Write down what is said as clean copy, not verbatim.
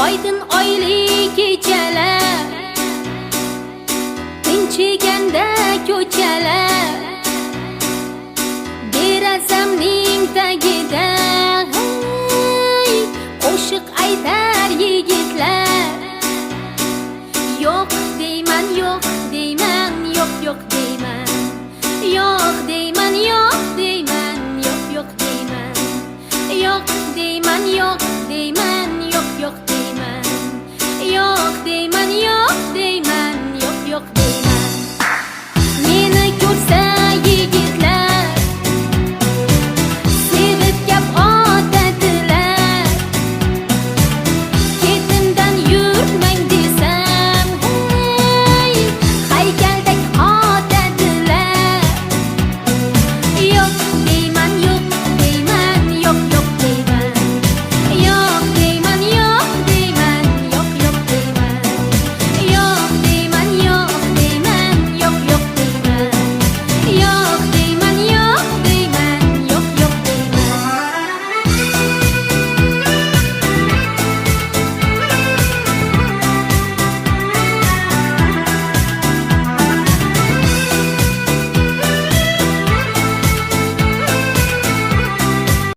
Oydin oyli kechalar, tinchiganda ko'chalar, derazamning tagida hey, qo'shiq aytar yigitlar. Yo'q deyman, yo'q deyman, yo'q yo'q deyman, yo'q deyman, yo'q deyman, yo'q yo'q deyman, yo'q deyman, yo'q deyman, yo'q yo'q deyman, yo'q deyman.